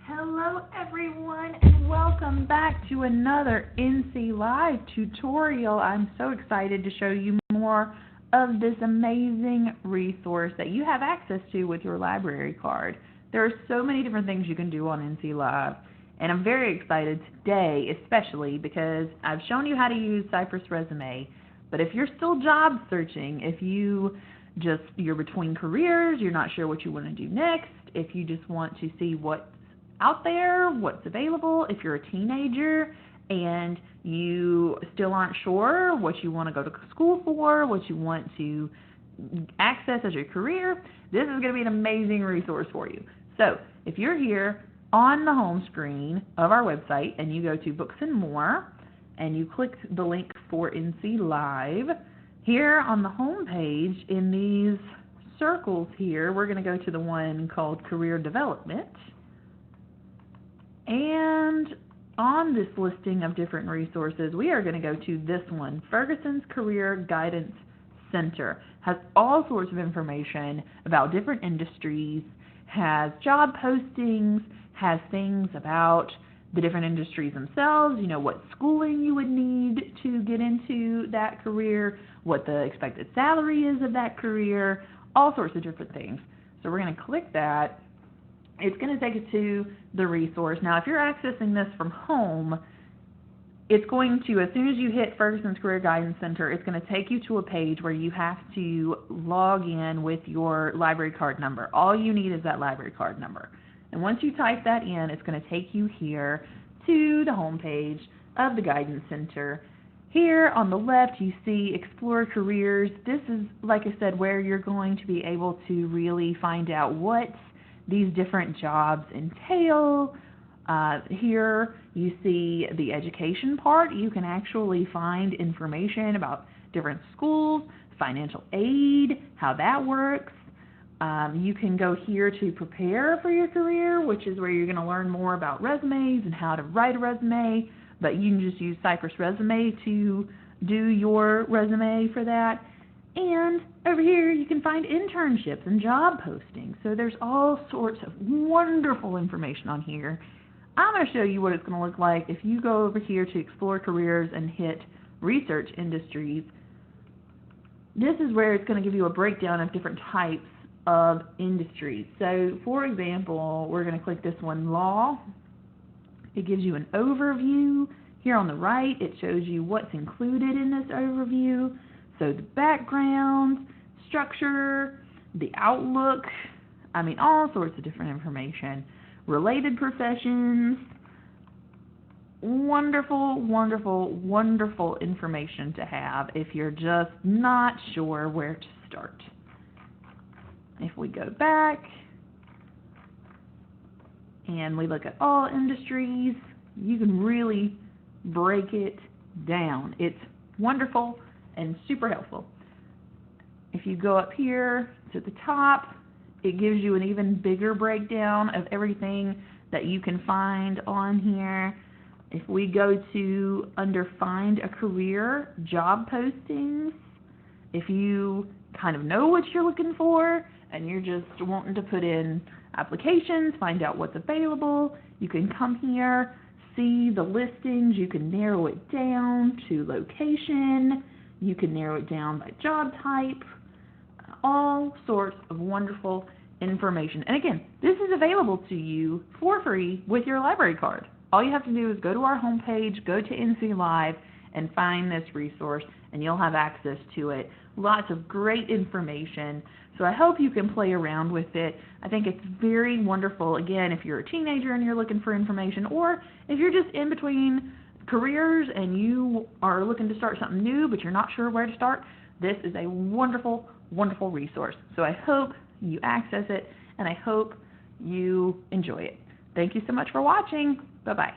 Hello everyone and welcome back to another NC Live tutorial. I'm so excited to show you more of this amazing resource that you have access to with your library card. There are so many different things you can do on NC Live, and I'm very excited today especially because I've shown you how to use Cypress Resume, but if you're still job searching, if you're between careers, you're not sure what you want to do next, if you just want to see what's out there, what's available, if you're a teenager and you still aren't sure what you want to go to school for, what you want to access as your career, this is going to be an amazing resource for you. So if you're here on the home screen of our website and you go to Books and More and you click the link for NC Live, here on the home page in these circles here, we're going to go to the one called Career Development. And on this listing of different resources, we are going to go to this one, Ferguson's Career Guidance Center. Has all sorts of information about different industries, has job postings, has things about the different industries themselves, what schooling you would need to get into that career, what the expected salary is of that career, all sorts of different things. So we're going to click that. It's going to take us to the resource. Now, if you're accessing this from home, it's going to, as soon as you hit Ferguson's Career Guidance Center, it's going to take you to a page where you have to log in with your library card number. All you need is that library card number. And once you type that in, it's going to take you here to the home page of the Guidance Center. Here on the left, you see Explore Careers. This is, like I said, where you're going to be able to really find out what these different jobs entail. Here you see the education part. You can actually find information about different schools, financial aid, how that works. You can go here to prepare for your career, which is where you're going to learn more about resumes and how to write a resume, but you can just use Cypress Resume to do your resume for that. And over here you can find internships and job postings. So there's all sorts of wonderful information on here. I'm going to show you what it's going to look like if you go over here to Explore Careers and hit Research Industries. This is where it's going to give you a breakdown of different types of industries. So for example, we're going to click this one, Law. It gives you an overview. Here on the right, it shows you what's included in this overview. So the background, structure, the outlook, all sorts of different information. Related professions, wonderful, wonderful, wonderful information to have if you're just not sure where to start. If we go back and we look at all industries, you can really break it down. It's wonderful and super helpful. If you go up here to the top, it gives you an even bigger breakdown of everything that you can find on here. If we go to under Find a Career, Job Postings, if you kind of know what you're looking for and you're just wanting to put in applications, find out what's available, you can come here, see the listings, you can narrow it down to location, you can narrow it down by job type, all sorts of wonderful information. And again, this is available to you for free with your library card. All you have to do is go to our homepage, go to NC Live, and find this resource, and you'll have access to it. Lots of great information. So I hope you can play around with it. I think it's very wonderful, again, if you're a teenager and you're looking for information, or if you're just in between careers and you are looking to start something new but you're not sure where to start, this is a wonderful, wonderful resource. So I hope you access it and I hope you enjoy it. Thank you so much for watching. Bye-bye.